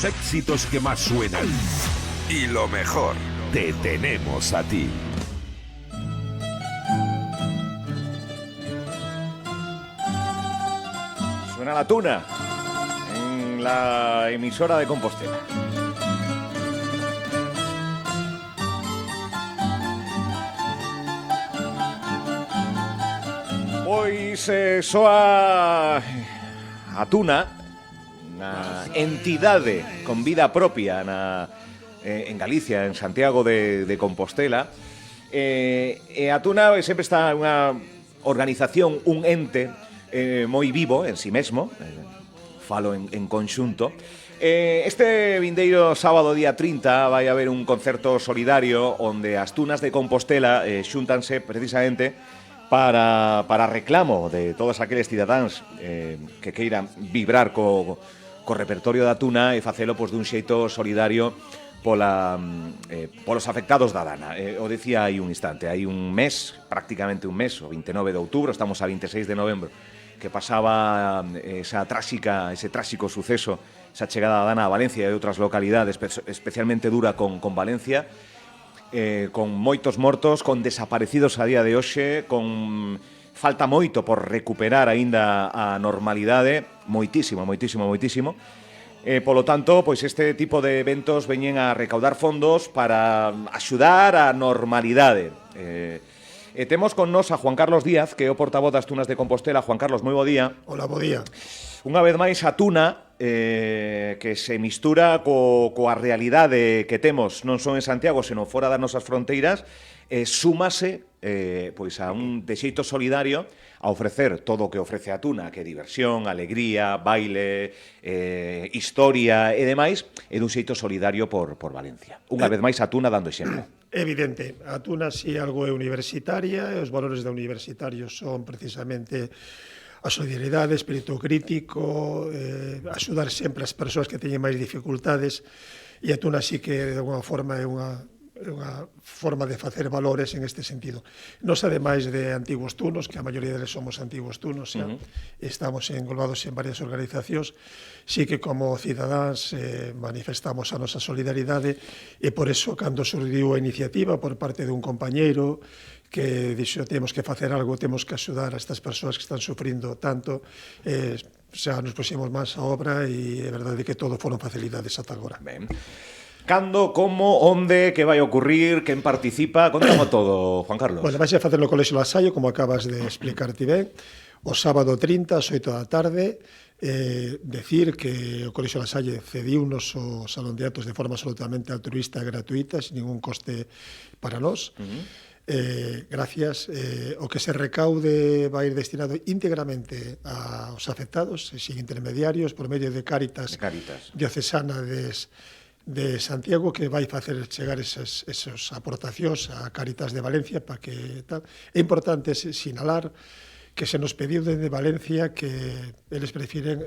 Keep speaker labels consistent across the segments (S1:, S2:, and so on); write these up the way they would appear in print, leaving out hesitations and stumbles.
S1: Éxitos que más suenan. Y lo mejor, te tenemos a ti.
S2: Suena la tuna en la emisora de Compostela. Pois soa a tuna, unha entidade con vida propia en Galicia, en Santiago de Compostela. E a tuna sempre está unha organización, un ente moi vivo en si mesmo, falo en conxunto. Este vindeiro sábado día 30 vai haber un concerto solidario onde as tunas de Compostela xúntanse precisamente para reclamo de todos aqueles cidadáns que queiran vibrar co repertorio da tuna e facelo dun xeito solidario polos afectados da dana. O decía hai un instante, hai un mes, prácticamente un mes, o 29 de outubro, estamos a 26 de novembro, que pasaba ese tráxico suceso, esa chegada da dana a Valencia e outras localidades, especialmente dura con Valencia, con moitos mortos, con desaparecidos a día de hoxe, con falta moito por recuperar aínda a normalidade, moitísimo. Polo tanto, pois este tipo de eventos veñen a recaudar fondos para axudar a normalidade. Temos con nos a Juan Carlos Díaz, que é o portavoz das Tunas de Compostela. Juan Carlos, moi bo día.
S3: Hola, bo día.
S2: Unha vez máis a tuna que se mistura coa realidade que temos non son en Santiago, senón fora das nosas fronteiras, súmase pois a un xeito solidario a ofrecer todo o que ofrece a tuna, que é diversión, alegría, baile, historia e demais, e dun xeito solidario por Valencia. Unha vez máis a tuna dando exemplo.
S3: Evidente, a tuna si algo é universitaria, e os valores da universitario son precisamente a solidariedade, espírito crítico, axudar sempre as persoas que teñen máis dificultades, e a tuna sí que de alguma forma é unha forma de facer valores en este sentido. Nos, ademais de antigos tunos, que a maioría deles somos antigos tunos, estamos englobados en varias organizacións, sí que como cidadáns manifestamos a nosa solidaridade, e por eso, cando surdiu a iniciativa por parte dun compañeiro que dixo temos que facer algo, temos que axudar a estas persoas que están sufrindo tanto, xa nos puxemos máis a obra, e é verdade que todo foron facilidades ata agora.
S2: Ben. Cando, como, onde, que vai ocurrir, quen participa? Contamos todo, Juan Carlos.
S3: Bueno, vais a facer no Colexio Lasallo, como acabas de explicarte ben, o sábado 30, ás 8 da tarde. Decir que o Colexio Lasalle cediunos o Salón de Actos de forma absolutamente altruista e gratuita, sin ningún coste para nós. Gracias. O que se recaude vai ir destinado íntegramente aos afectados, sin intermediarios, por medio de Cáritas Diocesana de Santiago, que vai facer chegar esas aportacións a Cáritas de Valencia para que tal. É importante sinalar que se nos pediu desde Valencia que eles prefiren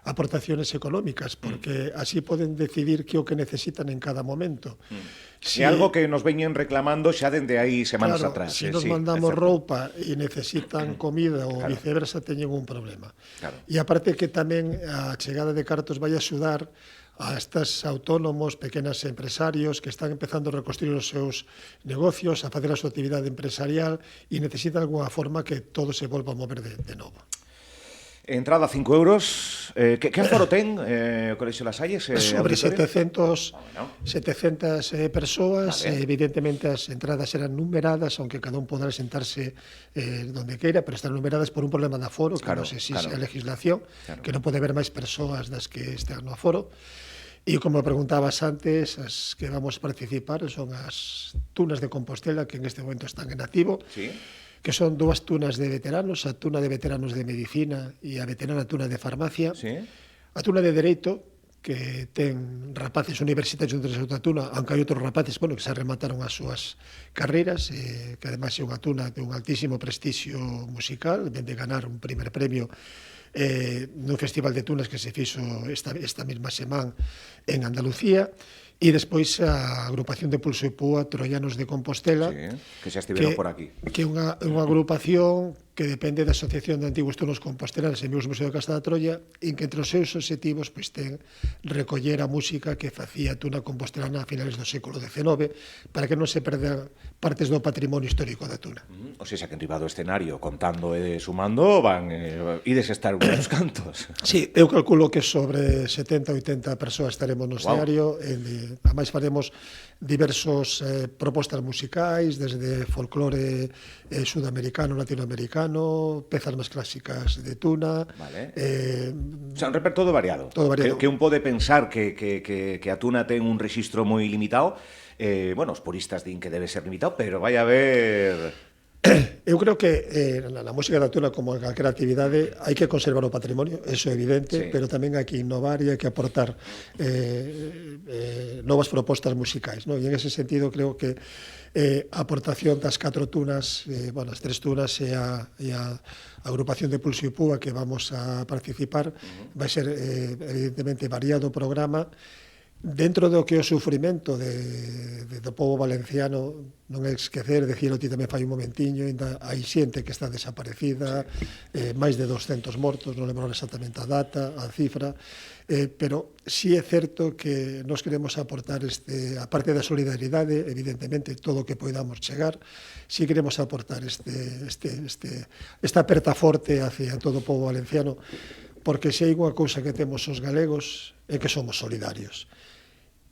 S3: aportaciones económicas, porque así poden decidir que o que necesitan en cada momento.
S2: É algo que nos veñen reclamando xa dende aí semanas atrás.
S3: Se nos mandamos roupa e necesitan comida ou viceversa, teñen un problema. E aparte que tamén a chegada de cartos vai axudar a estes autónomos, pequenas empresarios que están empezando a reconstruir os seus negocios, a facer a súa actividade empresarial, e necesitan alguna forma que todo se volva a mover de novo.
S2: Entrada 5 euros. Que aforo ten o Colexio Lasalle?
S3: Sobre 700 persoas. Evidentemente as entradas serán numeradas, aunque cada un podrá sentarse donde queira, pero están numeradas por un problema de aforo, que nos exixe a legislación, que non pode haber máis persoas das que están no aforo. E como preguntabas antes, as que vamos a participar son as tunas de Compostela, que en este momento están en activo, que son dúas tunas de veteranos, a tuna de veteranos de medicina e a veterana tuna de farmacia. A tuna de Dereito, que ten rapaces universitarios entre outra tuna, aunque hai outros rapaces, que se remataron as súas carreiras, que ademais é unha tuna de un altísimo prestixio musical, de ganar un primer premio no Festival de Tunas que se fixo esta mesma semana en Andalucía. E despois a agrupación de Pulso e Púa, Troianos de Compostela,
S2: Sí, que xa estiveron por aquí.
S3: Que é unha agrupación que depende da Asociación de Antigos Turnos Compostelares e Amigos do Museo da Casa da Troia, en que entre os seus obxectivos pois, ten recoller a música que facía a Tuna Compostelana a finales do século XIX para que non se perdan partes do patrimonio histórico da Tuna.
S2: O sea, que enriba do escenario, contando e sumando, van ides estar uns cantos.
S3: Sí, eu calculo que sobre 70-80 persoas estaremos no escenario, ademais faremos diversos propostas musicais, desde folclore sudamericano, latinoamericano, pezas máis clásicas de Tuna.
S2: Vale. O sea, un repertorio variado.
S3: Todo variado.
S2: Que un pode pensar que a Tuna ten un rexistro moi limitado. Bueno, os puristas din que debe ser limitado, pero vai a haber...
S3: Eu creo que na música da Tuna, como en calquera actividade, hai que conservar o patrimonio, eso é evidente,
S2: Sí.
S3: pero tamén hai que innovar e hai que aportar novas propostas musicais, ¿no? E en ese sentido creo que a aportación das 4 tunas, as 3 tunas e a agrupación de Pulso e Púa que vamos a participar vai ser evidentemente variado o programa. Dentro do que é o sufrimento do povo valenciano, non é esquecer, decirlo ti tamén fai un momentiño, ainda hai xente que está desaparecida, máis de 200 mortos, non lembro exactamente a data, a cifra, pero sí é certo que nos queremos aportar, a parte da solidaridade, evidentemente, todo o que podamos chegar, sí queremos aportar esta aperta forte hacia todo o povo valenciano, porque se hai unha cousa que temos os galegos é que somos solidarios.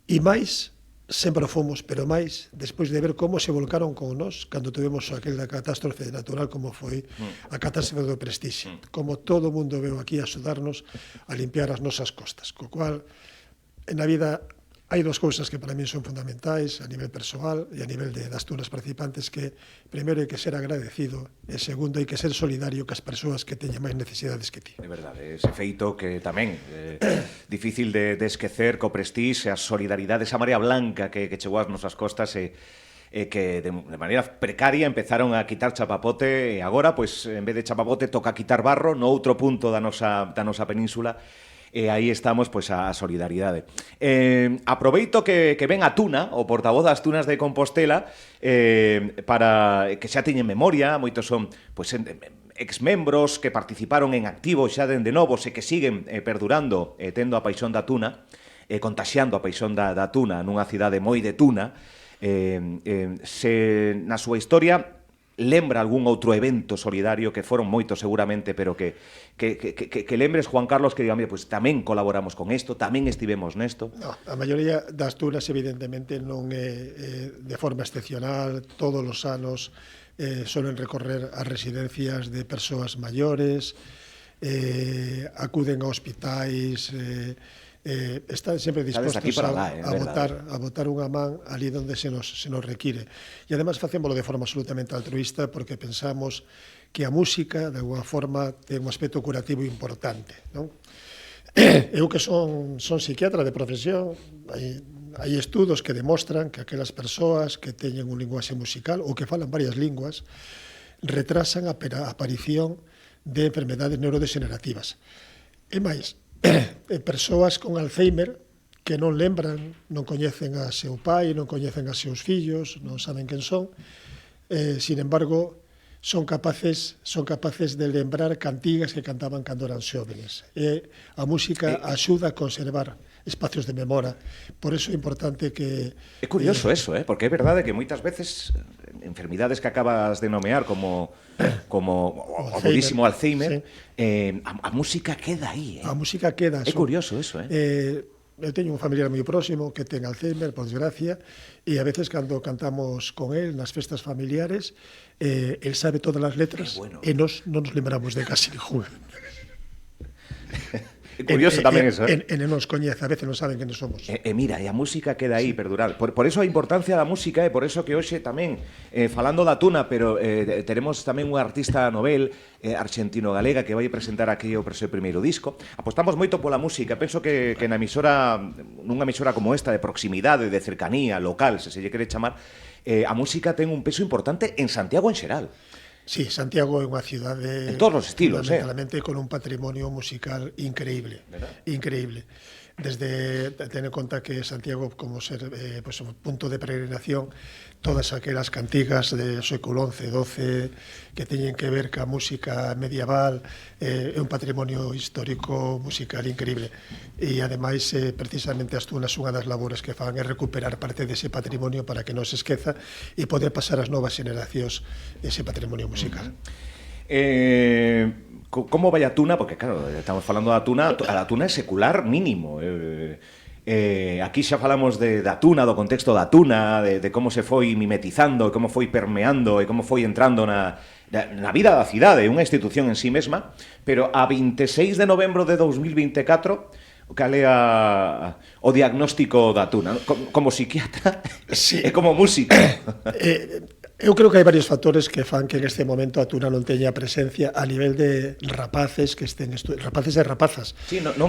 S3: E máis, sempre fomos, pero máis, despois de ver como se volcaron con nós cando tuvemos aquela catástrofe natural como foi a catástrofe do Prestige. Como todo o mundo veu aquí a axudarnos a limpiar as nosas costas. Co cual, na vida hai dúas cousas que para mí son fundamentais a nivel persoal e a nivel das tunas participantes, que primeiro hai que ser agradecido e segundo hai que ser solidario cas persoas que teñen máis necesidades que ti.
S2: É verdade, ese feito que tamén difícil de esquecer, co Prestige, a solidaridade, esa marea blanca que chegou ás nosas costas e que de maneira precaria empezaron a quitar chapapote e agora, pois, en vez de chapapote, toca quitar barro no outro punto da nosa península. E aí estamos, pois, a solidaridade. Aproveito que ven a Tuna, o portavoz das Tunas de Compostela, para que xa teñen memoria, moitos son, pois, exmembros que participaron en activo xa dende novos e que siguen perdurando, tendo a paixón da Tuna, contaxiando a paixón da Tuna nunha cidade moi de Tuna. Se na súa historia lembra algún outro evento solidario, que foron moitos seguramente, pero que lembres, Juan Carlos, que diga, mira, pues tamén colaboramos con isto, tamén estivemos nesto.
S3: No, a maioría das tunas evidentemente non é de forma excepcional, todos os anos solen recorrer as residencias de persoas maiores, acuden a hospitais, están sempre dispostos a botar unha man ali onde se nos require. E además facémolo de forma absolutamente altruista, porque pensamos que a música, de alguma forma, ten un aspecto curativo importante, non? Eu que son psiquiatra de profesión, hai estudos que demostran que aquelas persoas que teñen un linguaxe musical ou que falan varias linguas retrasan a aparición de enfermedades neurodegenerativas. E máis, persoas con Alzheimer que non lembran, non coñecen a seu pai, non coñecen a seus fillos, non saben quen son, sin embargo, son capaces de lembrar cantigas que cantaban cando eran xóvenes. E a música axuda a conservar espacios de memora. Por eso é importante que...
S2: É curioso eso, porque é verdade que moitas veces enfermidades que acabas de nomear como o durísimo Alzheimer, a música queda aí.
S3: A música queda.
S2: É curioso eso,
S3: Eu teño un familiar moi próximo que ten Alzheimer, por desgracia, e a veces cando cantamos con él nas festas familiares, él sabe todas as letras e nos non nos lembramos de casi ninguna.
S2: É curioso tamén eso,
S3: E non nos coñece, a veces non saben quen somos.
S2: Mira, e a música queda aí perdurar. Por eso a importancia da música, e por eso que hoxe tamén, falando da Tuna, pero teremos tamén unha artista novel argentino-galega que vai presentar aquí o seu primeiro disco. Apostamos moito pola música. Penso que nunha emisora como esta, de proximidade, de cercanía, local, se lle quere chamar, a música ten un peso importante en Santiago en xeral.
S3: Sí, Santiago é unha cidade...
S2: En todos os estilos,
S3: fundamentalmente con un patrimonio musical increíble. ¿Verdad? Increíble. ten en conta que Santiago, como ser pues, un punto de peregrinación, todas aquelas cantigas do século XI, XII, que teñen que ver ca música medieval, é un patrimonio histórico musical increíble. E, ademais, precisamente as tunas, unha das labores que fan é recuperar parte dese patrimonio para que non se esqueza e poder pasar ás novas generacións ese patrimonio musical.
S2: Como vai a tuna? Porque, claro, estamos falando da tuna, a tuna é secular mínimo. Aquí xa falamos da tuna, do contexto da tuna, de como se foi mimetizando, como foi permeando e como foi entrando na vida da cidade, unha institución en sí mesma, pero a 26 de novembro de 2024, cal é o diagnóstico da tuna? Como psiquiatra e como músico.
S3: Eu creo que hai varios factores que fan que en este momento a tuna non teña presencia a nivel de rapaces que estén rapaces e rapazas.
S2: Sí, non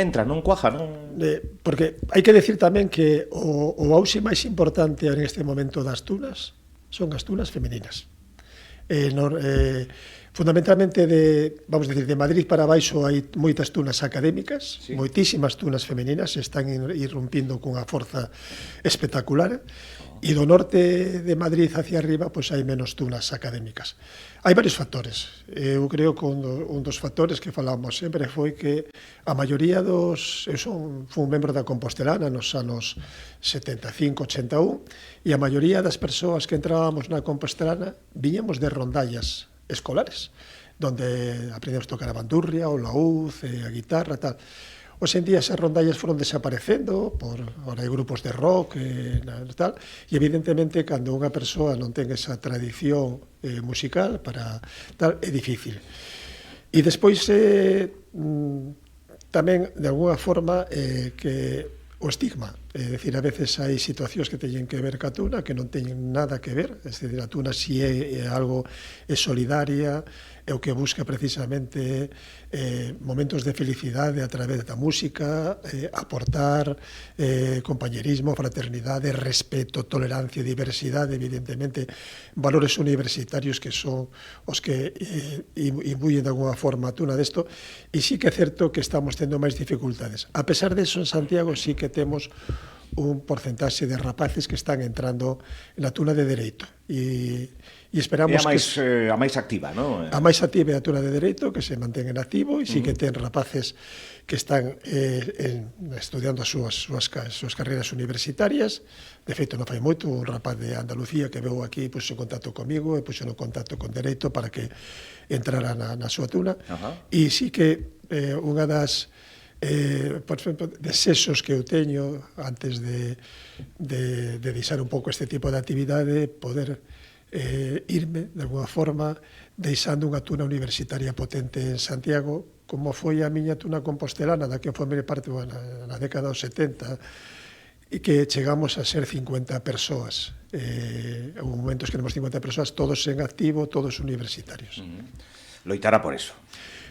S2: entra, non cuaja, non...
S3: Porque hai que decir tamén que o auxe máis importante en este momento das tunas son as tunas femininas. Fundamentalmente vamos a decir, de Madrid para baixo hai moitas tunas académicas, sí. Moitísimas tunas femininas están irrumpindo cunha forza espectacular. E do norte de Madrid hacia arriba, pois hai menos tunas académicas. Hai varios factores. Eu creo que un dos factores que falamos sempre foi que a maioría dos... Eu fui un membro da Compostelana nos anos 75, 81, e a maioría das persoas que entrábamos na Compostelana viñamos de rondallas escolares, donde aprendemos a tocar a bandurria, o laúd, a guitarra, tal. Hoxe en día esas rondallas foron desaparecendo, ahora hai grupos de rock e tal, e evidentemente cando unha persoa non ten esa tradición musical para tal, é difícil. E despois tamén de alguna forma que o estigma, é dicir, a veces hai situacións que teñen que ver ca tuna que non teñen nada que ver, é dicir, a tuna si é algo solidaria, é o que busca precisamente momentos de felicidade a través da música, aportar compañerismo, fraternidade, respeto, tolerancia, diversidade, evidentemente, valores universitarios que son os que imbuyen de alguna forma a tuna desto, e sí que é certo que estamos tendo máis dificultades. A pesar de eso, en Santiago sí que temos un porcentaxe de rapaces que están entrando na tuna de Dereito e esperamos
S2: que a máis activa, non?
S3: A máis activa é a tuna de Dereito, que se mantén en activo, e sí que ten rapaces que están estudiando as súas carreiras universitarias. De feito, non fai moito, un rapaz de Andalucía que veu aquí puxo en contacto comigo e puxo en contacto con Dereito para que entrara na súa tuna. E sí que unha das por exemplo, desexos que eu teño antes de deixar un pouco este tipo de actividade, poder irme, de alguna forma, deixando unha tuna universitaria potente en Santiago, como foi a miña tuna compostelana, da que foi parte na década dos 70, e que chegamos a ser 50 persoas. Houve momentos que éramos 50 persoas, todos en activo, todos universitarios.
S2: Loitará por eso.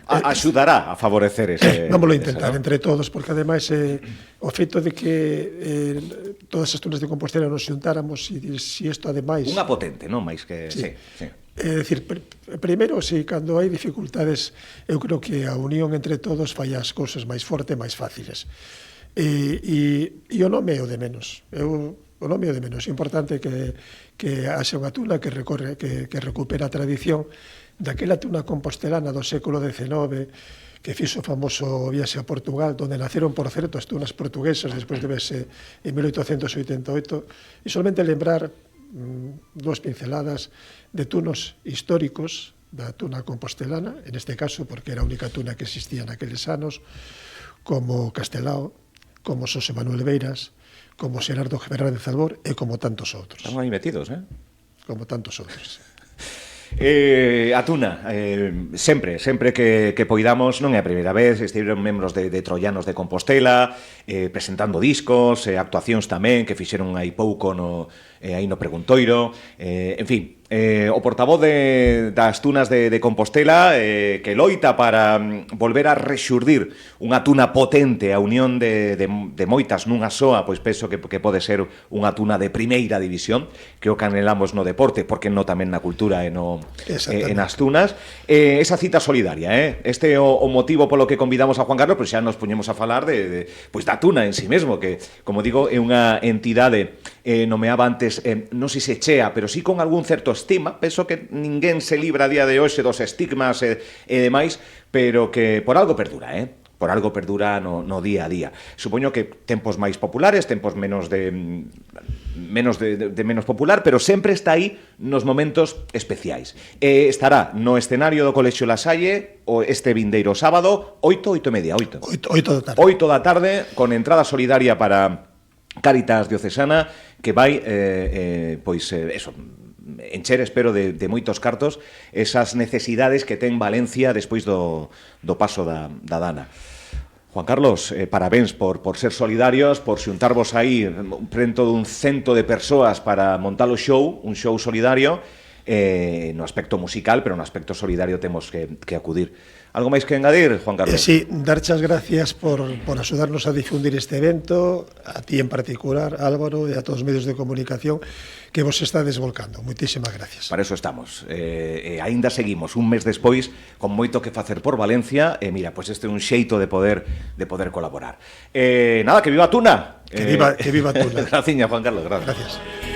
S2: Axudará a favorecer ese...
S3: Vamos a intentar entre todos, porque ademais o feito de que todas as tunas de Compostela nos xuntáramos e si isto ademais...
S2: Unha potente, non? Mais que... Sí.
S3: É dicir, primeiro, cando hai dificultades, eu creo que a unión entre todos fai as cousas máis fortes, máis fáciles. E o nome é o de menos. O nome é o de menos. É importante que haxa unha tuna que recupera a tradición daquela tuna compostelana do século XIX que fixo o famoso viaxe a Portugal, donde naceron, por certo, as tunas portuguesas despois de verse en 1888, e solamente lembrar dúas pinceladas de tunos históricos da tuna compostelana, en este caso porque era a única tuna que existía naqueles anos, como Castelao, como Xosé Manuel Beiras, como Xerardo Fernández Albor e como tantos outros.
S2: Están aí metidos,
S3: Como tantos outros.
S2: A tuna, sempre que poidamos, non é a primeira vez, estiveron membros de Troianos de Compostela, presentando discos, actuacións tamén, que fixeron aí pouco aí no Preguntoiro, en fin, o portavoz das tunas de Compostela, que loita para volver a rexurdir unha tuna potente, a unión de moitas nunha soa, pois penso que pode ser unha tuna de primeira división, que o canelamos no deporte, porque non tamén na cultura e nas tunas. Esa cita solidaria, este é o motivo polo que convidamos a Juan Carlos, pois xa nos poñemos a falar pois da tuna en sí mesmo, que, como digo, é unha entidade nomeaba antes, non sei se chea, pero sí con algún certo estima. Penso que ninguén se libra a día de hoxe dos estigmas e demais, pero que por algo perdura, por algo perdura no día a día. Supoño que tempos máis populares, tempos menos popular, pero sempre está aí nos momentos especiais. Estará no escenario do Colexio La Salle este vindeiro sábado, 8:30, 8 da tarde, con entrada solidaria para Cáritas Diocesana, que vai, encher, espero, de moitos cartos esas necesidades que ten Valencia despois do paso da Dana. Juan Carlos, parabéns por ser solidarios, por xuntarvos aí prento dun 100 de persoas para montar o show, un show solidario, no aspecto musical, pero no aspecto solidario temos que acudir. Algo máis que engadir, Juan Carlos?
S3: Sí, darchas gracias por axudarnos a difundir este evento, a ti en particular, Álvaro, e a todos os medios de comunicación que vos está desvolcando. Moitísimas gracias.
S2: Para eso estamos. Aínda seguimos un mes despois con moito que facer por Valencia, e mira, pois este é un xeito de poder colaborar. Nada, que viva Tuna.
S3: Que viva Tuna.
S2: Graciña, Juan Carlos, gracias.
S3: Gracias.